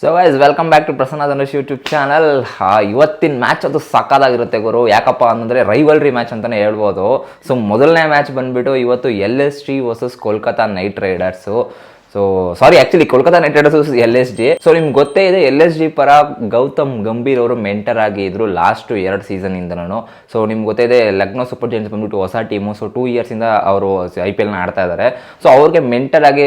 So guys welcome back to Prasanna Dhanush YouTube channel. ಇವತ್ತಿನ match ಅದು ಸಕ್ಕದಾಗಿರುತ್ತೆ ಗುರು. ಯಾಕಪ್ಪ ಅಂತಂದರೆ ರೈವಲ್ರಿ ಮ್ಯಾಚ್ ಅಂತಲೇ ಹೇಳ್ಬೋದು. ಸೊ ಮೊದಲನೇ ಮ್ಯಾಚ್ ಬಂದುಬಿಟ್ಟು ಇವತ್ತು LSG versus Kolkata night riders. So sorry, actually Kolkata night Riders LSG. So ನಿಮ್ಗೆ ಗೊತ್ತೇ ಇದೆ, LSG ಪರ ಗೌತಮ್ ಗಂಭೀರ್ ಅವರು ಮೆಂಟರ್ ಆಗಿ ಇದ್ರು ಲಾಸ್ಟ್ 2 ಸೀಸನಿಂದನೂ. ಸೊ ನಿಮ್ಗೆ ಗೊತ್ತೇ ಇದೆ, ಲಕ್ನೋ ಸೂಪರ್ ಜೈಂಟ್ಸ್ ಬಂದ್ಬಿಟ್ಟು ಹೊಸ ಟೀಮು. ಸೊ 2 ಇಯರ್ಸಿಂದ ಅವರು IPLನ ಆಡ್ತಾ ಇದ್ದಾರೆ. ಸೊ ಅವ್ರಿಗೆ ಮೆಂಟರ್ ಆಗಿ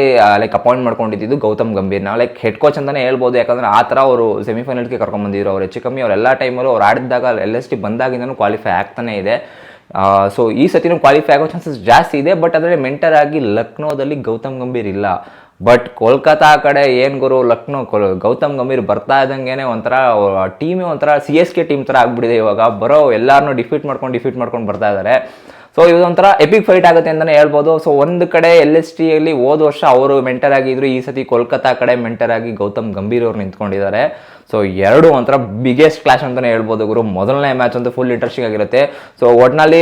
ಅಪಾಯಿಂಟ್ ಮಾಡ್ಕೊಂಡಿದ್ದು ಗೌತಮ್ ಗಂಭೀರ್ನ ಹೆಡ್ ಕೋಚ್ ಅಂತಲೇ ಹೇಳ್ಬೋದು. ಯಾಕಂದರೆ ಆ ಥರ ಅವರು ಸೆಮಿಫೈನಲ್ಗೆ ಕರ್ಕೊಂಡ್ಬಂದಿದ್ರು. ಅವ್ರು ಹೆಚ್ಚು ಕಮ್ಮಿ ಅವರೆಲ್ಲ ಟೈಮಲ್ಲೂ ಅವ್ರು ಆಡಿದಾಗ LSG ಬಂದಾಗಿಂದನೂ ಕ್ವಾಲಿಫೈ ಆಗ್ತಾನೆ ಇದೆ. ಸೊ ಈ ಸತಿನೂ ಕ್ವಾಲಿಫೈ ಆಗೋ ಚಾನ್ಸಸ್ ಜಾಸ್ತಿ ಇದೆ. ಬಟ್ ಅದರಲ್ಲಿ ಮೆಂಟರ್ ಆಗಿ ಲಕ್ನೋದಲ್ಲಿ ಗೌತಮ್ ಗಂಭೀರ್ ಇಲ್ಲ. ಬಟ್ ಕೋಲ್ಕತಾ ಕಡೆ ಏನು ಗುರು, ಲಕ್ನೋ ಗೌತಮ್ ಗಂಭೀರ್ ಬರ್ತಾ ಇದ್ದಂಗೆ ಒಂಥರ ಟೀಮೇ ಒಂಥರ CSK ಟೀಮ್ ಥರ ಆಗ್ಬಿಟ್ಟಿದೆ. ಇವಾಗ ಬರೋ ಎಲ್ಲರನ್ನೂ ಡಿಫೀಟ್ ಮಾಡ್ಕೊಂಡು ಬರ್ತಾ ಇದ್ದಾರೆ. ಸೊ ಇದೊಂಥರ ಎಪಿಕ್ ಫೈಟ್ ಆಗುತ್ತೆ ಅಂತಲೇ ಹೇಳ್ಬೋದು. ಸೊ ಒಂದು ಕಡೆ LSGಯಲ್ಲಿ ಹೋದ ವರ್ಷ ಅವರು ಮೆಂಟರ್ ಆಗಿದ್ರು, ಈ ಸತಿ ಕೋಲ್ಕತಾ ಕಡೆ ಮೆಂಟರ್ ಆಗಿ ಗೌತಮ್ ಗಂಭೀರ್ ಅವ್ರು ನಿಂತ್ಕೊಂಡಿದ್ದಾರೆ. ಸೊ ಎರಡು ಒಂಥರ ಬಿಗ್ಗೆಸ್ಟ್ ಕ್ಲಾಶ್ ಅಂತಲೇ ಹೇಳ್ಬೋದು ಗುರು. ಮೊದಲನೇ ಮ್ಯಾಚ್ ಅಂತೂ ಫುಲ್ ಇಂಟ್ರೆಸ್ಟಿಂಗ್ ಆಗಿರುತ್ತೆ. ಸೊ ಒಟ್ನಲ್ಲಿ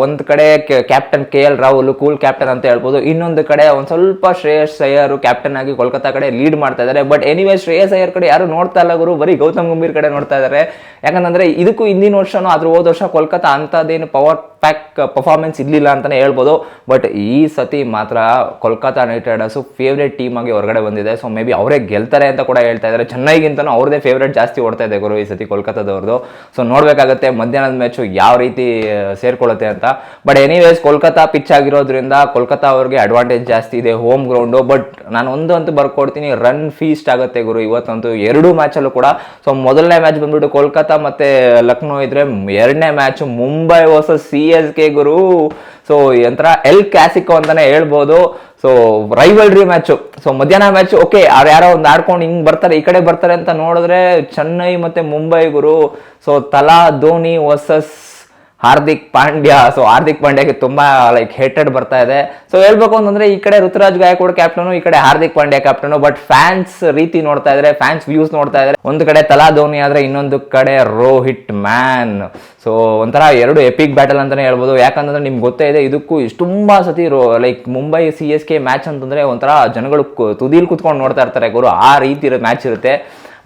ಒಂದು ಕಡೆ captain KL Rahul cool captain ಅಂತ ಹೇಳ್ಬೋದು. ಇನ್ನೊಂದು ಕಡೆ ಒಂದು ಸ್ವಲ್ಪ ಶ್ರೇಯಸ್ ಅಯ್ಯರ್ ಕ್ಯಾಪ್ಟನ್ ಆಗಿ ಕೋಲ್ಕತಾ ಕಡೆ ಲೀಡ್ ಮಾಡ್ತಾ ಇದ್ದಾರೆ. ಬಟ್ ಎನಿವೇ ಶ್ರೇಯಸ್ ಅಯ್ಯರ್ ಕಡೆ ಯಾರು ನೋಡ್ತಾ ಇಲ್ಲ ಗುರು, ಬರೀ ಗೌತಮ್ ಗಂಭೀರ್ ಕಡೆ ನೋಡ್ತಾ ಇದ್ದಾರೆ. ಯಾಕಂತಂದ್ರೆ ಇದಕ್ಕೂ ಹಿಂದಿನ ವರ್ಷನೂ ಅದ್ರ ಹೋದ ವರ್ಷ ಕೋಲ್ಕತಾ ಅಂಥದ್ದೇನು ಪವರ್ ಪ್ಯಾಕ್ ಪರ್ಫಾರ್ಮೆನ್ಸ್ ಇರಲಿಲ್ಲ ಅಂತಲೇ ಹೇಳ್ಬೋದು. ಬಟ್ ಈ ಸತಿ ಮಾತ್ರ Kolkata night riders favourite team ಆಗಿ ಹೊರಗಡೆ ಬಂದಿದೆ. ಸೊ ಮೇ ಬಿ ಅವರೇ ಗೆಲ್ತಾರೆ ಅಂತ ಕೂಡ ಹೇಳ್ತಾ ಇದ್ದಾರೆ. ಚೆನ್ನೈಗಿಂತನೂ ಅವ್ರದೇ ಫೇವ್ರೇಟ್ ಜಾಸ್ತಿ ಓಡ್ತಾ ಇದೆ ಗುರು ಈ ಸತಿ ಕೋಲ್ಕತಾದವ್ರದ್ದು. ಸೊ ನೋಡಬೇಕಾಗತ್ತೆ ಮಧ್ಯಾಹ್ನದ ಮ್ಯಾಚು ಯಾವ ರೀತಿ ಸೇರ್ಕೊಳ್ಳುತ್ತೆ ಅಂತ. ಬಟ್ ಎನಿವೇಸ್ ಕೋಲ್ಕತಾ ಪಿಚ್ ಆಗಿರೋದ್ರಿಂದ ಕೋಲ್ಕತಾ ಅವ್ರಿಗೆ ಅಡ್ವಾಂಟೇಜ್ ಜಾಸ್ತಿ ಇದೆ, ಹೋಮ್ ಗ್ರೌಂಡು. ಬಟ್ ನಾನು ಅಂತೂ ಬರ್ಕೊಡ್ತೀನಿ, ರನ್ ಫೀಸ್ಟ್ ಆಗುತ್ತೆ ಗುರು ಇವತ್ತಂತೂ 2 ಮ್ಯಾಚಲ್ಲೂ ಕೂಡ. ಸೊ ಮೊದಲನೇ ಮ್ಯಾಚ್ ಬಂದ್ಬಿಟ್ಟು ಕೋಲ್ಕತಾ ಮತ್ತೆ ಲಕ್ನೋ ಇದ್ರೆ, ಎರಡನೇ ಮ್ಯಾಚ್ ಮುಂಬೈ ವರ್ಸಸ್ CSK ಗುರು. ಸೊ ಒಂಥರ ಎಲ್ ಕ್ಲಾಸಿಕೋ ಅಂತಾನೆ ಹೇಳ್ಬೋದು. So rivalry match. ಸೊ ಮಧ್ಯಾಹ್ನ ಮ್ಯಾಚ್ ಓಕೆ, ಅವ್ರು ಯಾರೋ ಒಂದು ಆಡ್ಕೊಂಡು ಹಿಂಗೆ ಬರ್ತಾರೆ, ಈ ಕಡೆ ಬರ್ತಾರೆ ಅಂತ ನೋಡಿದ್ರೆ ಚೆನ್ನೈ ಮತ್ತೆ ಮುಂಬೈ ಗುರು. ಸೊ ತಲಾ ಧೋನಿ ವರ್ಸಸ್ ಹಾರ್ದಿಕ್ ಪಾಂಡ್ಯ. ಸೊ ಹಾರ್ದಿಕ್ ಪಾಂಡ್ಯಗೆ ತುಂಬಾ ಹೇಟೆಡ್ ಬರ್ತಾ ಇದೆ. ಸೊ ಹೇಳ್ಬೇಕು ಅಂತಂದ್ರೆ ಈ ಕಡೆ ಋತುರಾಜ್ ಗಾಯಕ್ವಾಡ್ ಕ್ಯಾಪ್ಟನು, ಈ ಕಡೆ Hardik Pandya captain. But fans ರೀತಿ ನೋಡ್ತಾ ಇದ್ದಾರೆ, ಫ್ಯಾನ್ಸ್ ವ್ಯೂಸ್ ನೋಡ್ತಾ ಇದ್ದಾರೆ. ಒಂದು ಕಡೆ ತಲಾ ಧೋನಿ ಆದ್ರೆ ಇನ್ನೊಂದು ಕಡೆ ರೋಹಿತ್ ಮ್ಯಾನ್. ಸೊ ಒಂಥರ ಎರಡು ಎಪಿಕ್ ಬ್ಯಾಟಲ್ ಅಂತಾನೆ ಹೇಳ್ಬೋದು. ಯಾಕಂತಂದ್ರೆ ನಿಮ್ಗೆ ಗೊತ್ತೇ ಇದೆ, ಇದಕ್ಕೂ ತುಂಬಾ ಸತಿ ಮುಂಬೈ CSK ಮ್ಯಾಚ್ ಅಂತಂದ್ರೆ ಒಂಥರ ಜನಗಳು ತುದಿಲ್ ಕುತ್ಕೊಂಡು ನೋಡ್ತಾ ಇರ್ತಾರೆ ಗುರು, ಆ ರೀತಿ ಮ್ಯಾಚ್ ಇರುತ್ತೆ.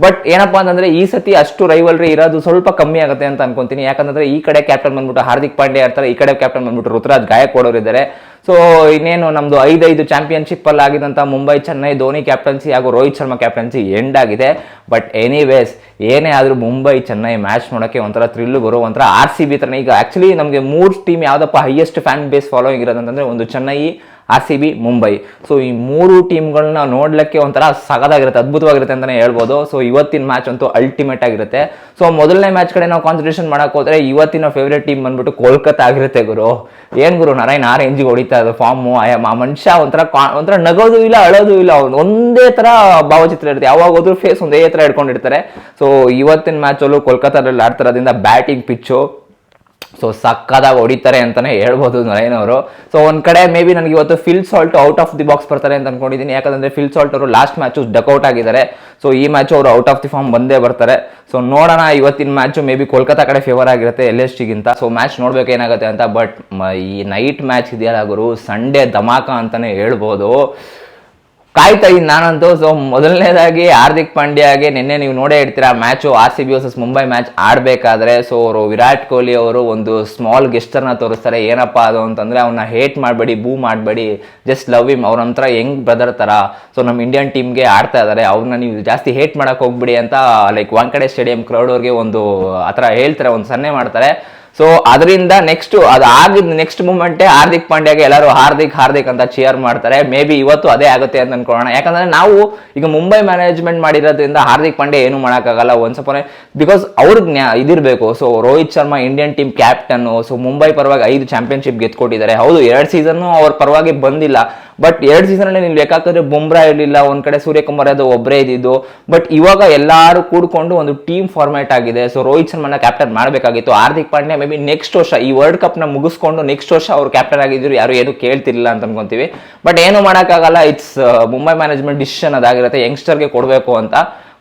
ಬಟ್ ಏನಪ್ಪಾ ಅಂತಂದ್ರೆ ಈ ಸತಿ ಅಷ್ಟು ರೈವಲ್ರಿ ಇರೋದು ಸ್ವಲ್ಪ ಕಮ್ಮಿ ಆಗುತ್ತೆ ಅಂತ ಅನ್ಕೊಂತೀನಿ. ಯಾಕಂದ್ರೆ ಈ ಕಡೆ ಕ್ಯಾಪ್ಟನ್ ಬಂದ್ಬಿಟ್ಟು ಹಾರ್ದಿಕ್ ಪಾಂಡ್ಯ ಇರ್ತಾರೆ, ಈ ಕಡೆ ಕ್ಯಾಪ್ಟನ್ ಬಂದ್ಬಿಟ್ಟು ಋತುರಾಜ್ ಗಾಯಕ್ವಾಡ್ ಇದ್ದಾರೆ. ಸೊ ಇನ್ನೇನು ನಮ್ದು 5 ಚಾಂಪಿಯನ್ಶಿಪ್ ಅಲ್ಲಿ ಆಗಿದಂತ ಮುಂಬೈ ಚೆನ್ನೈ ಧೋನಿ ಕ್ಯಾಪ್ಟನ್ಸಿ ಹಾಗೂ ರೋಹಿತ್ ಶರ್ಮಾ ಕ್ಯಾಪ್ಟನ್ಸಿ ಎಂಡ್ ಆಗಿದೆ. ಬಟ್ ಎನಿವೇಸ್ ಏನೇ ಆದ್ರೂ ಮುಂಬೈ ಚೆನ್ನೈ ಮ್ಯಾಚ್ ನೋಡೋಕ್ಕೆ ಒಂಥರ ಥ್ರಿಲ್ ಬರೋ, ಒಂಥರ RCB ಥರನೇ. ಈಗ ಆಕ್ಚುಲಿ ನಮಗೆ 3 ಟೀಮ್ ಯಾವ್ದಪ್ಪ ಹೈಯೆಸ್ಟ್ ಫ್ಯಾನ್ ಬೇಸ್ ಫಾಲೋಯಿಂಗ್ ಇರೋದಂತಂದ್ರೆ, ಒಂದು ಚೆನ್ನೈ, RCB, ಮುಂಬೈ. ಸೊ ಈ 3 ಟೀಮ್ಗಳನ್ನ ನೋಡ್ಲಿಕ್ಕೆ ಒಂಥರ ಸಗದಾಗಿರುತ್ತೆ, ಅದ್ಭುತವಾಗಿರುತ್ತೆ ಅಂತಾನೆ ಹೇಳ್ಬೋದು. ಸೊ ಇವತ್ತಿನ ಮ್ಯಾಚ್ ಅಂತೂ ಅಲ್ಟಿಮೇಟ್ ಆಗಿರುತ್ತೆ. ಸೊ ಮೊದಲನೇ ಮ್ಯಾಚ್ ಕಡೆ ನಾವು ಕಾನ್ಸಂಟ್ರೇಷನ್ ಮಾಡಕ್ ಹೋದ್ರೆ ಇವತ್ತಿನ ಫೇವ್ರೇಟ್ ಟೀಮ್ ಬಂದ್ಬಿಟ್ಟು ಕೋಲ್ಕತಾ ಆಗಿರುತ್ತೆ ಗುರು. ಏನ್ ಗುರು, ನಾರಾಯಣ್ ಆ ರೇಂಜಿಗೆ ಹೊಡಿತಾ ಇರೋದು ಫಾರ್ಮು. ಆ ಮನುಷ್ಯ ಒಂಥರ ನಗೋದು ಇಲ್ಲ, ಅಳೋದು ಇಲ್ಲ, ಒಂದೇ ತರ ಭಾವಚಿತ್ರ ಇರುತ್ತೆ. ಯಾವಾಗ ಹೋದ್ರು ಫೇಸ್ ಒಂದೇ ತರ ಇಟ್ಕೊಂಡಿರ್ತಾರೆ. ಸೊ ಇವತ್ತಿನ ಮ್ಯಾಚ್ ಅಲ್ಲೂ ಕೋಲ್ಕತಾದಲ್ಲಿ ಆಡ್ತಿರೋದ್ರಿಂದ ಬ್ಯಾಟಿಂಗ್ ಪಿಚ್ಚು ಸೊ ಸಕ್ಕದಾಗ ಹೊಡಿತಾರೆ ಅಂತಾನೆ ಹೇಳ್ಬೋದು ನರೇನ್ ಅವರು. ಸೊ ಒಂದ್ ಕಡೆ ಮೇ ಬಿ ನನಗೆ ಇವತ್ತು Phil Salt out of the box ಬರ್ತಾರೆ ಅಂತ ಅನ್ಕೊಂಡಿದ್ದೀನಿ. ಯಾಕಂದ್ರೆ ಫಿಲ್ ಸಾಲ್ಟ್ ಅವರು ಲಾಸ್ಟ್ ಮ್ಯಾಚ್ ಡಕ್ಔಟ್ ಆಗಿದ್ದಾರೆ. ಸೊ ಈ ಮ್ಯಾಚ್ ಅವರು ಔಟ್ ಆಫ್ ದಿ ಫಾರ್ಮ್ ಬಂದೇ ಬರ್ತಾರೆ. ಸೊ ನೋಡೋಣ, ಇವತ್ತಿನ ಮ್ಯಾಚ್ ಮೇ ಬಿ ಕೋಲ್ಕತಾ ಕಡೆ ಫೇವರ್ ಆಗಿರುತ್ತೆ LSGಗಿಂತ. ಸೊ ಮ್ಯಾಚ್ ನೋಡ್ಬೇಕು ಏನಾಗುತ್ತೆ ಅಂತ. ಬಟ್ ಈ ನೈಟ್ ಮ್ಯಾಚ್ ಇದೆಯಲ್ಲ ಗುರು, ಸಂಡೇ ಧಮಾಕ ಅಂತಾನೆ ಹೇಳ್ಬೋದು. ಕಾಯ್ತಾ ಇದ್ದೀನಿ ನಾನಂತೂ. ಸೊ ಮೊದಲನೇದಾಗಿ ಹಾರ್ದಿಕ್ ಪಾಂಡ್ಯಗೆ ನಿನ್ನೆ ನೀವು ನೋಡೇ ಇರ್ತೀರಾ match RCB versus Mumbai match ಆಡಬೇಕಾದ್ರೆ. ಸೊ ಅವರು ವಿರಾಟ್ ಕೊಹ್ಲಿ ಅವರು ಒಂದು ಸ್ಮಾಲ್ ಗೆಸ್ಟರ್ನ ತೋರಿಸ್ತಾರೆ. ಏನಪ್ಪ ಅದು ಅಂತಂದ್ರೆ, ಅವನ್ನ ಹೇಟ್ ಮಾಡಬೇಡಿ, ಬೂ ಮಾಡಬೇಡಿ, ಜಸ್ಟ್ ಲವ್ ಹಿಮ್. ಅವ್ರ ನಂತರ ಯಂಗ್ ಬ್ರದರ್ ತರ. ಸೊ ನಮ್ಮ ಇಂಡಿಯನ್ ಟೀಮ್ಗೆ ಆಡ್ತಾ ಇದ್ದಾರೆ, ಅವ್ರನ್ನ ನೀವು ಜಾಸ್ತಿ ಹೇಟ್ ಮಾಡಕ್ ಹೋಗ್ಬಿಡಿ ಅಂತ ವಾಂಕಡೆ ಸ್ಟೇಡಿಯಂ ಕ್ರೌಡ್ ಅವ್ರಿಗೆ ಒಂದು ಆ ಥರ ಹೇಳ್ತಾರೆ, ಒಂದು ಸನ್ನೆ ಮಾಡ್ತಾರೆ. ಸೊ ಅದರಿಂದ ನೆಕ್ಸ್ಟ್ ಮೂಮೆಂಟೇ ಹಾರ್ದಿಕ್ ಪಾಂಡ್ಯಗೆ ಎಲ್ಲರೂ ಹಾರ್ದಿಕ್ ಅಂತ ಚಿಯರ್ ಮಾಡ್ತಾರೆ. ಮೇ ಬಿ ಇವತ್ತು ಅದೇ ಆಗುತ್ತೆ ಅಂತ ಅನ್ಕೊಳ್ಳೋಣ. ಯಾಕಂದ್ರೆ ನಾವು ಈಗ ಮುಂಬೈ ಮ್ಯಾನೇಜ್ಮೆಂಟ್ ಮಾಡಿರೋದ್ರಿಂದ ಹಾರ್ದಿಕ್ ಪಾಂಡ್ಯ ಏನು ಮಾಡೋಕ್ಕಾಗಲ್ಲ ಒನ್ಸ್ ಅಪಾನ್, ಬಿಕಾಸ್ ಅವ್ರಿಗೆ ಇದಿರಬೇಕು. So Rohit Sharma Indian team captain. So Mumbai ಪರವಾಗಿ 5 ಚಾಂಪಿಯನ್ಶಿಪ್ ಗೆದ್ಕೊಟ್ಟಿದ್ದಾರೆ. ಹೌದು, 2 ಸೀಸನ್ನು ಅವ್ರ ಪರವಾಗಿ ಬಂದಿಲ್ಲ. ಬಟ್ 2 ಸೀಸನ್ ಅಲ್ಲಿ ನೀವು ಲೆಕ್ಕಾಕಿದ್ರೆ ಬುಮ್ರಾ ಇರಲಿಲ್ಲ, ಒಂದ್ ಕಡೆ ಸೂರ್ಯಕುಮಾರ್ ಯಾದವ್ ಒಬ್ಬರೇ ಇದ್ದಿದ್ದು. ಬಟ್ ಇವಾಗ ಎಲ್ಲರೂ ಕೂಡ್ಕೊಂಡು ಒಂದು ಟೀಮ್ ಫಾರ್ಮ್ಯಾಟ್ ಆಗಿದೆ. ಸೊ ರೋಹಿತ್ ಶರ್ಮಾನ ಕ್ಯಾಪ್ಟನ್ ಮಾಡಬೇಕಾಗಿತ್ತು. Hardik Pandya may be next ವರ್ಷ ಈ ವರ್ಲ್ಡ್ ಕಪ್ ನ ಮುಗಿಸ್ಕೊಂಡು ನೆಕ್ಸ್ಟ್ ವರ್ಷ ಅವ್ರು ಕ್ಯಾಪ್ಟನ್ ಆಗಿದ್ರು, ಯಾರು ಏನು ಕೇಳ್ತಿರ್ಲಿಲ್ಲ ಅಂತ ಅನ್ಕೊಂತೀವಿ. ಬಟ್ ಏನು ಮಾಡೋಕ್ಕಾಗಲ್ಲ, ಇಟ್ಸ್ ಮುಂಬೈ ಮ್ಯಾನೇಜ್ಮೆಂಟ್ ಡಿಸಿಷನ್ ಅದಾಗಿರುತ್ತೆ, ಯಂಗ್ಸ್ಟರ್ಗೆ ಕೊಡಬೇಕು ಅಂತ.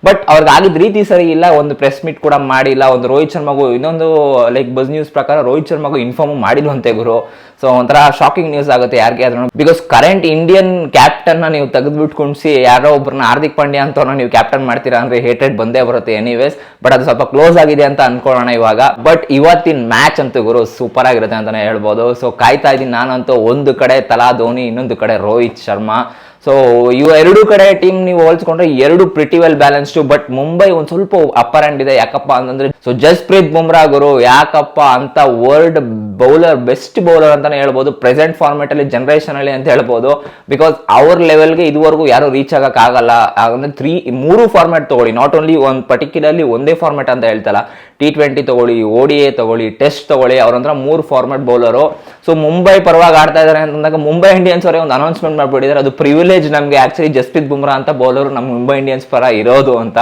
ಬಟ್ ಅವ್ರಿಗೆ ಆಗಿದ್ದ ರೀತಿ ಸರಿ ಇಲ್ಲ, ಒಂದು ಪ್ರೆಸ್ ಮೀಟ್ ಕೂಡ ಮಾಡಿಲ್ಲ, ಒಂದು ರೋಹಿತ್ ಶರ್ಮಾಗೂ ಇನ್ನೊಂದು ಲೈಕ್ ಬಸ್ ನ್ಯೂಸ್ ಪ್ರಕಾರ ರೋಹಿತ್ ಶರ್ಮಾಗೂ ಇನ್ಫಾರ್ಮ್ ಮಾಡಿಲ್ವಂತೆ ಗುರು. ಸೊ ಒಂಥರ ಶಾಕಿಂಗ್ ನ್ಯೂಸ್ ಆಗುತ್ತೆ ಯಾರಿಗೆ ಆದ್ರೂ, ಬಿಕಾಸ್ ಕರೆಂಟ್ ಇಂಡಿಯನ್ ಕ್ಯಾಪ್ಟನ್ ನೀವು ತೆಗೆದ್ಬಿಟ್ಟು ಕುಣಿಸಿ ಯಾರೋ ಒಬ್ಬರನ್ನ ಹಾರ್ದಿಕ್ ಪಾಂಡ್ಯ ಅಂತವ್ರನ್ನ ನೀವು ಕ್ಯಾಪ್ಟನ್ ಮಾಡ್ತೀರಾ ಅಂದ್ರೆ ಹೇಟೆಡ್ ಬಂದೇ ಬರುತ್ತೆ ಎನಿವೇಸ್. ಬಟ್ ಅದು ಸ್ವಲ್ಪ ಕ್ಲೋಸ್ ಆಗಿದೆ ಅಂತ ಅನ್ಕೊಳ್ಳೋಣ ಇವಾಗ. ಬಟ್ ಇವತ್ತಿನ ಮ್ಯಾಚ್ ಅಂತೂ ಗುರು ಸೂಪರ್ ಆಗಿರುತ್ತೆ ಅಂತಾನೆ ಹೇಳ್ಬೋದು. ಸೊ ಕಾಯ್ತಾ ಇದ್ದೀನಿ ನಾನಂತೂ, ಒಂದು ಕಡೆ ತಲಾ ಧೋನಿ, ಇನ್ನೊಂದು ಕಡೆ ರೋಹಿತ್ ಶರ್ಮಾ. ಸೊ ಇವು ಎರಡು ಕಡೆ ಟೀಮ್ ನೀವು ಹೋಲಿಸ್ಕೊಂಡ್ರೆ ಎರಡು pretty well balanced. But Mumbai ಒಂದ್ ಸ್ವಲ್ಪ ಅಪ್ಪರ್ ಹ್ಯಾಂಡ್ ಇದೆ. ಯಾಕಪ್ಪ ಅಂತಂದ್ರೆ ಸೊ ಜಸ್ಪ್ರೀತ್ ಬುಮ್ರಾ ಗುರು ಯಾಕಪ್ಪ ಅಂತ ವರ್ಲ್ಡ್ ಬೌಲರ್, ಬೆಸ್ಟ್ ಬೌಲರ್ ಅಂತಾನೆ ಹೇಳ್ಬೋದು ಪ್ರೆಸೆಂಟ್ ಫಾರ್ಮೆಟ್ ಅಲ್ಲಿ, ಜನರೇಷನ್ ಅಲ್ಲಿ ಅಂತ ಹೇಳ್ಬೋದು. ಬಿಕಾಸ್ ಅವ್ರ ಲೆವೆಲ್ಗೆ ಇದುವರೆಗೂ ಯಾರು ರೀಚ್ ಆಗಕ್ ಆಗಲ್ಲ. ಅಂದ್ರೆ ಮೂರು ಫಾರ್ಮೆಟ್ ತಗೊಳ್ಳಿ, ನಾಟ್ ಓನ್ಲಿ ಒಂದು ಪರ್ಟಿಕ್ಯುಲರ್ಲಿ ಒಂದೇ ಫಾರ್ಮೆಟ್ ಅಂತ ಹೇಳ್ತಲ್ಲ, T20 ತಗೊಳ್ಳಿ, ODI ತಗೊಳ್ಳಿ, ಟೆಸ್ಟ್ ತಗೊಳ್ಳಿ, ಅವ್ರಂತ್ರ 3 ಫಾರ್ಮೆಟ್ ಬೌಲರು. ಸೊ ಮುಂಬೈ ಪರವಾಗಿ ಆಡ್ತಾ ಇದಾರೆ ಅಂತಂದಾಗ ಮುಂಬೈ ಇಂಡಿಯನ್ಸ್ ಅವರೇ ಒಂದು ಅನೌನ್ಸ್ಮೆಂಟ್ ಮಾಡ್ಬಿಟ್ಟಿದ್ದಾರೆ, ಅದು ಪ್ರಿವಿಲೇಜ್ ನಮಗೆ ಆಕ್ಚುಲಿ ಜಸ್ಪ್ರೀತ್ ಬುಮ್ರಾ ಅಂತ ಬೌಲರ್ ನಮ್ಮ ಮುಂಬೈ ಇಂಡಿಯನ್ಸ್ ಪರ ಇರೋದು ಅಂತ.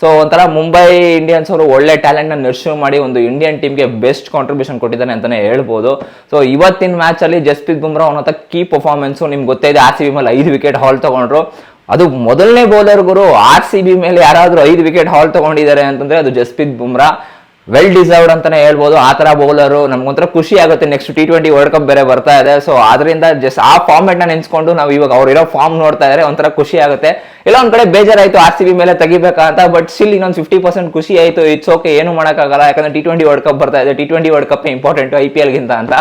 ಸೊ ಒಂಥರ ಮುಂಬೈ ಇಂಡಿಯನ್ಸ್ ಅವರು ಒಳ್ಳೆ ಟ್ಯಾಲೆಂಟ್ ನ ನರ್ಶ್ಯೂ ಮಾಡಿ ಒಂದು ಇಂಡಿಯನ್ ಟೀಮ್ಗೆ ಬೆಸ್ಟ್ ಕಾಂಟ್ರಿಬ್ಯೂಷನ್ ಕೊಟ್ಟಿದ್ದಾನೆ ಅಂತಾನೆ ಹೇಳ್ಬೋದು. ಸೊ ಇವತ್ತಿನ ಮ್ಯಾಚ್ ಅಲ್ಲಿ ಜಸ್ಪ್ರೀತ್ ಬುಮ್ರಾ ಅವನ ಕೀ ಪರ್ಫಾರ್ಮೆನ್ಸ್ ನಿಮ್ಗೆ ಗೊತ್ತೇ ಇದೆ. RCB ಮೇಲೆ 5 ವಿಕೆಟ್ ಹಾಲ್ ತಗೊಂಡ್ರು. ಅದು ಮೊದಲನೇ ಬೌಲರ್ ಗುರು RCB ಮೇಲೆ ಯಾರಾದ್ರೂ 5 ವಿಕೆಟ್ ಹಾಲ್ ತಗೊಂಡಿದ್ದಾರೆ ಅಂತಂದ್ರೆ ಅದು ಜಸ್ಪ್ರೀತ್ ಬುಮ್ರಾ. ವೆಲ್ ಡಿಸರ್ವ್ಡ್ ಅಂತಾನೆ ಹೇಳ್ಬೋದು. ಆ ತರ ಬೌಲರು ನಮ್ಗೊಂಥರ ಖುಷಿ ಆಗುತ್ತೆ. ನೆಕ್ಸ್ಟ್ T20 ವರ್ಲ್ಡ್ ಕಪ್ ಬೇರೆ ಬರ್ತಾ ಇದೆ. ಸೊ ಅದರಿಂದ ಜಸ್ಟ್ ಆ ಫಾರ್ಮೆಟ್ ನ ನೆನ್ಸ್ಕೊಂಡು ನಾವು ಇವಾಗ ಅವ್ರು ಇರೋ ಫಾರ್ಮ್ ನೋಡ್ತಾ ಇದಾರೆ, ಒಂಥರ ಖುಷಿ ಆಗುತ್ತೆ. ಎಲ್ಲ ಒಂದ್ ಕಡೆ ಬೇಜಾರಾಯ್ತು RCB ಮೇಲೆ ತೆಗಿಬೇಕಾ ಅಂತ, ಬಟ್ ಸ್ಟಿಲ್ ಇನ್ನೊಂದು 50% ಖುಷಿ ಆಯ್ತು. ಇಟ್ಸ್ ಓಕೆ, ಏನು ಮಾಡೋಕ್ಕಾಗಲ್ಲ, ಯಾಕಂದ್ರೆ T20 ವರ್ಲ್ಡ್ ಕಪ್ ಬರ್ತಾ ಇದೆ. T20 world cup important IPL ಗಿಂತ ಅಂತ.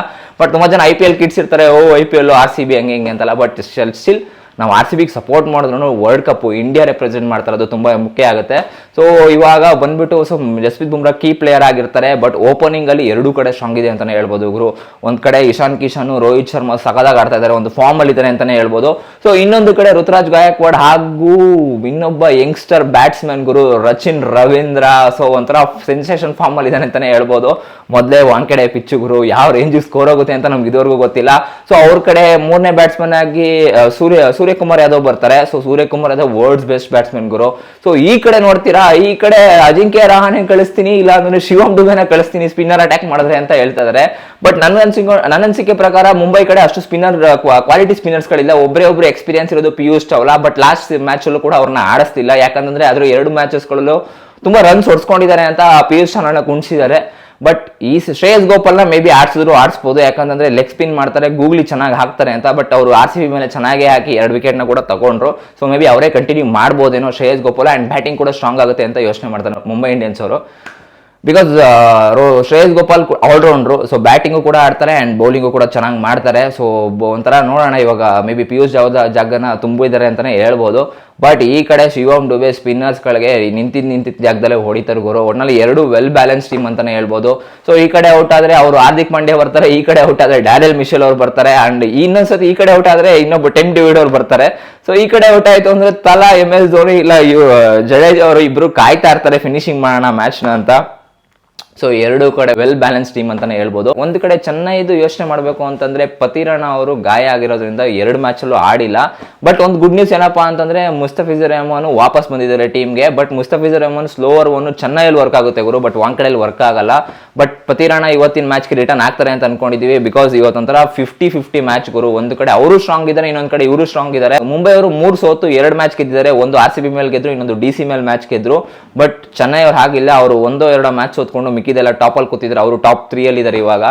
ಬಟ್ ತುಂಬಾ ಜನ IPL ಕಿಡ್ಸ್ ಇರ್ತಾರೆ, IPL RCB ಹಂಗೆ ಹಿಂಗೆ ಅಂತಲ್ಲ. ಬಟ್ ಸ್ಟಿಲ್ ನಾವು RCB ಸಪೋರ್ಟ್ ಮಾಡಿದ್ರು ವರ್ಲ್ಡ್ ಕಪ್ ಇಂಡಿಯಾ ರೆಪ್ರೆಸೆಂಟ್ ಮಾಡ್ತಾರೆ, ಅದು ತುಂಬಾ ಮುಖ್ಯ ಆಗುತ್ತೆ. ಸೊ ಇವಾಗ ಬಂದ್ಬಿಟ್ಟು so Jasprit Bumrah key player ಆಗಿರ್ತಾರೆ. ಬಟ್ ಓಪನಿಂಗ್ ಅಲ್ಲಿ ಎರಡೂ ಕಡೆ ಸ್ಟ್ರಾಂಗ್ ಇದೆ ಅಂತಾನೆ ಹೇಳ್ಬೋದು ಗುರು. ಒಂದ್ ಕಡೆ ಇಶಾನ್ ಕಿಶನ್, ರೋಹಿತ್ ಶರ್ಮಾ ಸಖತ್ತಾಗಿ ಆಡ್ತಾ ಇದ್ದಾರೆ, ಒಂದು ಫಾರ್ಮ್ ಅಲ್ಲಿ ಇದ್ದಾರೆ ಅಂತಾನೆ ಹೇಳ್ಬೋದು. ಸೊ ಇನ್ನೊಂದು ಕಡೆ ರುತುರಾಜ್ ಗಾಯಕ್ವಾಡ್ ಹಾಗೂ ಇನ್ನೊಬ್ಬ ಯಂಗ್ಸ್ಟರ್ ಬ್ಯಾಟ್ಸ್ಮನ್ ಗುರು ರಚಿನ್ ರವೀಂದ್ರ. ಸೊ ಒಂಥರ ಸೆನ್ಸೇಷನ್ ಫಾರ್ಮ್ ಅಲ್ಲಿ ಇದ್ದಾನೆ ಅಂತಾನೆ ಹೇಳ್ಬೋದು. ಮೊದಲೇ ಒಂದ್ ಕಡೆ ಪಿಚ್ಚು ಗುರು, ಯಾವ ರೇಂಜ್ ಸ್ಕೋರ್ ಆಗುತ್ತೆ ಅಂತ ನಮ್ಗೆ ಇದುವರೆಗೂ ಗೊತ್ತಿಲ್ಲ. ಸೊ ಅವ್ರ ಕಡೆ ಮೂರನೇ ಬ್ಯಾಟ್ಸ್ಮನ್ ಆಗಿ ಸೂರ್ಯಕುಮಾರ್ ಯಾದವ್ ಬರ್ತಾರೆ. So Suryakumar Yadav world's best batsman ಗುರು. ಸೊ ಈ ಕಡೆ ನೋಡ್ತೀರಾ, ಈ ಕಡೆ ಅಜಿಂಕ್ಯ ರಹಾನೆ ಕಳಿಸ್ತೀನಿ, ಇಲ್ಲ ಅಂದ್ರೆ ಶಿವಮ್ ಡುಬೆನ ಕಳಿಸ್ತೀನಿ ಸ್ಪಿನ್ನರ್ ಅಟ್ಯಾಕ್ ಮಾಡಿದ್ರೆ ಅಂತ ಹೇಳ್ತಾ ಇದಾರೆ. ಬಟ್ ನನ್ನ ಅನಿಸಿಕೆ ಪ್ರಕಾರ ಮುಂಬೈ ಕಡೆ ಅಷ್ಟು ಸ್ಪಿನ್ನರ್ ಕ್ವಾಲಿಟಿ ಸ್ಪಿನ್ನರ್ಸ್ ಗಳಿಲ್ಲ. ಒಬ್ಬರು ಎಕ್ಸ್ಪೀರಿಯನ್ಸ್ ಇರೋದು Piyush Chawla. But last match ಅಲ್ಲೂ ಕೂಡ ಅವ್ರನ್ನ ಆಡಿಸ್ತಿಲ್ಲ, ಯಾಕಂದ್ರೆ ಅದ್ರ 2 ಮ್ಯಾಚಸ್ ಗಳಲ್ಲೂ ತುಂಬಾ ರನ್ಸ್ ಹೊಡ್ಸ್ಕೊಂಡಿದ್ದಾರೆ ಅಂತ ಪಿಯೂಷ್ ಚಾವ್ಲಾನ ಕುಣಿಸಿದ್ದಾರೆ. ಬಟ್ ಈ ಶ್ರೇಯಸ್ ಗೋಪಾಲ್ನ ಮೇ ಬಿ ಆಡಿಸ್ಬೋದು, ಯಾಕಂದ್ರೆ ಲೆಗ್ ಸ್ಪಿನ್ ಮಾಡ್ತಾರೆ, ಗೂಗ್ಲಿ ಚೆನ್ನಾಗಿ ಹಾಕ್ತಾರೆ ಅಂತ. ಬಟ್ ಅವರು RCB ಮೇಲೆ ಚೆನ್ನಾಗೇ ಹಾಕಿ 2 ವಿಕೆಟ್ನ ಕೂಡ ತಗೊಂಡ್ರು. ಸೊ ಮೇ ಬಿ ಅವರೇ ಕಂಟಿನ್ಯೂ ಮಾಡ್ಬೋದೇನೋ ಶ್ರೇಯಸ್ ಗೋಪಾಲ್. ಅಂಡ್ ಬ್ಯಾಟಿಂಗ್ ಕೂಡ ಸ್ಟ್ರಾಂಗ್ ಆಗುತ್ತೆ ಅಂತ ಯೋಚನೆ ಮಾಡ್ತಾರೆ ಮುಂಬೈ ಇಂಡಿಯನ್ಸ್ ಅವರು. Because Shreyas Gopal all rounder. So batting ಕೂಡ ಆಡ್ತಾರೆ ಅಂಡ್ ಬೌಲಿಂಗು ಕೂಡ ಚೆನ್ನಾಗಿ ಮಾಡ್ತಾರೆ. ಸೊ ಒಂಥರ ನೋಡೋಣ, ಇವಾಗ ಮೇ ಬಿ ಪಿಯೂಷ್ ಜಾಗನ ತುಂಬಿದ್ದಾರೆ ಅಂತಾನೆ ಹೇಳ್ಬೋದು. ಬಟ್ ಈ ಕಡೆ ಶಿವಮ್ ಡುಬೆ ಸ್ಪಿನ್ನರ್ಸ್ಗಳಿಗೆ ನಿಂತಿದ್ದ ಜಾಗದಲ್ಲೇ ಹೊಡಿತಾರೆ ಗುರು. ಒಟ್ನಲ್ಲಿ 2 ವೆಲ್ ಬ್ಯಾಲೆನ್ಸ್ ಟೀಮ್ ಅಂತಾನೆ ಹೇಳ್ಬೋದು. ಸೊ ಈ ಕಡೆ ಔಟ್ ಆದ್ರೆ ಅವರು ಹಾರ್ದಿಕ್ ಪಾಂಡ್ಯ ಬರ್ತಾರೆ, ಈ ಕಡೆ ಔಟ್ ಆದ್ರೆ ಡ್ಯಾನಿಯಲ್ ಮಿಶೆಲ್ ಅವ್ರು ಬರ್ತಾರೆ. ಅಂಡ್ ಇನ್ನೊಂದ್ಸತಿ ಈ ಕಡೆ ಔಟ್ ಆದ್ರೆ ಇನ್ನೊಬ್ಬ ಟಿಮ್ ಡೇವಿಡ್ ಅವ್ರು ಬರ್ತಾರೆ. ಸೊ ಈ ಕಡೆ ಔಟ್ ಆಯ್ತು ಅಂದ್ರೆ ತಲಾ MS ಧೋನಿ ಇಲ್ಲ ಜಡೇಜಾ ಅವರು ಇಬ್ರು ಕಾಯ್ತಾ ಇರ್ತಾರೆ ಫಿನಿಶಿಂಗ್ ಮಾಡೋಣ ಮ್ಯಾಚ್ನ ಅಂತ. ಸೊ 2 ಕಡೆ ವೆಲ್ ಬ್ಯಾಲೆನ್ಸ್ ಟೀಮ್ ಅಂತಾನೆ ಹೇಳ್ಬೋದು. ಒಂದು ಕಡೆ ಚೆನ್ನೈದು ಯೋಚನೆ ಮಾಡಬೇಕು ಅಂತಂದ್ರೆ ಪತಿರಾಣ ಅವರು ಗಾಯ ಆಗಿರೋದ್ರಿಂದ 2 ಮ್ಯಾಚ್ ಅಲ್ಲೂ ಆಡಿಲ್ಲ. ಬಟ್ ಒಂದು ಗುಡ್ ನ್ಯೂಸ್ ಏನಪ್ಪಾ ಅಂತಂದ್ರೆ ಮುಸ್ತಫಿಜುರ್ ರೆಹಮಾನ್ ವಾಪಸ್ ಬಂದಿದ್ದಾರೆ ಟೀಮ್ಗೆ. But Mustafizur Rahman slower one ಚೆನ್ನೈಯಲ್ಲಿ ವರ್ಕ್ ಆಗುತ್ತೆ ಗುರು, ಬಟ್ ವಾಂಕಡೆಯಲ್ಲಿ ವರ್ಕ್ ಆಗಲ್ಲ. ಬಟ್ ಪತಿರಾಣ ಇವತ್ತಿನ ಮ್ಯಾಚ್ಗೆ ರಿಟರ್ನ್ ಆಗ್ತಾರೆ ಅಂತ ಅನ್ಕೊಂಡಿದೀವಿ. ಬಿಕಾಸ್ ಇವತ್ತೊಂಥರ 50-50 ಮ್ಯಾಚ್ ಗುರು. ಒಂದು ಕಡೆ ಅವರು ಸ್ಟ್ರಾಂಗ್ ಇದ್ದಾರೆ, ಇನ್ನೊಂದು ಕಡೆ ಇವರು ಸ್ಟ್ರಾಂಗ್ ಇದ್ದಾರೆ. ಮುಂಬೈ ಅವರು 3 ಸೋತು 2 ಮ್ಯಾಚ್ ಗೆದ್ದಿದ್ದಾರೆ. ಒಂದು RCB ಮೇಲೆ ಗೆದ್ರು, ಇನ್ನೊಂದು DC ಮೇಲೆ ಮ್ಯಾಚ್ ಗೆದ್ರು. ಬಟ್ ಚೆನ್ನೈ ಅವ್ರು ಹಾಗಿಲ್ಲ, ಅವರು 1-2 ಮ್ಯಾಚ್ ಸೋತ್ಕೊಂಡು ಮಿಕ್ಕಿದೆಲ್ಲ ಟಾಪ್ ಅಲ್ಲಿ ಕೂತಿದ್ರು. ಅವರು ಟಾಪ್ 3 ಅಲ್ಲಿ ಇದ್ದಾರೆ ಇವಾಗ.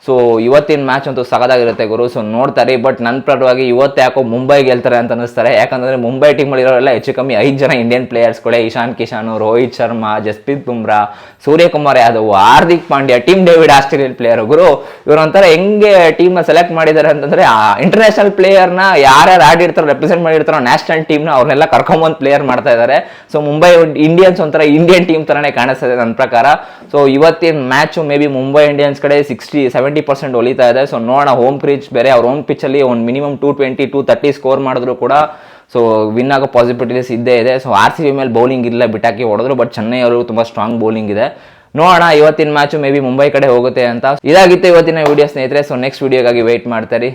ಸೊ ಇವತ್ತಿನ ಮ್ಯಾಚ್ ಅಂತೂ ಸಗದಾಗಿರುತ್ತೆ ಗುರು. ಸೊ ನೋಡ್ತಾರೆ. ಬಟ್ ನನ್ನ ಪರವಾಗಿ ಇವತ್ತು ಯಾಕೋ ಮುಂಬೈ ಗೆಲ್ತಾರೆ ಅಂತ ಅನಿಸ್ತಾರೆ. ಯಾಕಂದ್ರೆ ಮುಂಬೈ ಟೀಮ್ ಅಲ್ಲಿ ಇರೋರೆಲ್ಲ ಹೆಚ್ಚು ಕಮ್ಮಿ 5 ಜನ ಇಂಡಿಯನ್ ಪ್ಲೇಯರ್ಸ್ಗಳೇ. Ishan Kishan, Rohit Sharma, Jasprit Bumrah, Suryakumar Yadav, Hardik Pandya, Tim David Australian player ಗುರು. ಇವರೊಂಥರ ಹೆಂಗೆ ಟೀಮ್ ನ ಸೆಲೆಕ್ಟ್ ಮಾಡಿದ್ದಾರೆ ಅಂತಂದ್ರೆ ಇಂಟರ್ನ್ಯಾಷನಲ್ ಪ್ಲೇಯರ್ ನ ಯಾರ್ಯಾರು ಆಡಿರ್ತಾರೋ, ರೆಪ್ರೆಸೆಂಟ್ ಮಾಡಿರ್ತಾರೋ ನ್ಯಾಷನಲ್ ಟೀಮ್ ನ ಅವ್ರನ್ನೆಲ್ಲ ಕರ್ಕೊಂಬಂದ್ ಪ್ಲೇಯರ್ ಮಾಡ್ತಾ ಇದ್ದಾರೆ. ಸೊ ಮುಂಬೈ ಇಂಡಿಯನ್ಸ್ ಒಂಥರ ಇಂಡಿಯನ್ ಟೀಮ್ ತರನೇ ಕಾಣಿಸ್ತದೆ ನನ್ನ ಪ್ರಕಾರ. ಸೊ ಇವತ್ತಿನ match may be Mumbai Indians ಕಡೆ 60-70% ಒಲಿತಾ ಇದೆ. ಸೊ ನೋಡೋಣ, ಹೋಮ್ ಪಿಚ್ ಬೇರೆ, ಅವ್ರ ಹೋಮ್ ಪಿಚ್ ಅಲ್ಲಿ ಒಂದು ಮಿನಿಮಮ್ 220-230 ಸ್ಕೋರ್ ಮಾಡಿದ್ರು ಕೂಡ ಸೊ ವಿನ್ ಆಗೋ ಪಾಸಿಬಿಲಿಟೀಸ್ ಇದ್ದೇ ಇದೆ. ಸೊ RCB ಮೇಲೆ ಬೌಲಿಂಗ್ ಇಲ್ಲ, ಬಿಟಾಕಿ ಹೊಡೆದ್ರು. ಬಟ್ ಚೆನ್ನೈ ಅವರು ತುಂಬಾ ಸ್ಟ್ರಾಂಗ್ ಬೌಲಿಂಗ್ ಇದೆ. ನೋಡೋಣ, ಇವತ್ತಿನ ಮ್ಯಾಚ್ ಮೇ ಬಿ ಮುಂಬೈ ಕಡೆ ಹೋಗುತ್ತೆ ಅಂತ. ಇದಾಗಿತ್ತು ಇವತ್ತಿನ ವಿಡಿಯೋ ಸ್ನೇಹಿತರೆ. ಸೊ ನೆಕ್ಸ್ಟ್ ವಿಡಿಯೋಗಾಗಿ ವೇಟ್ ಮಾಡ್ತಾರೆ.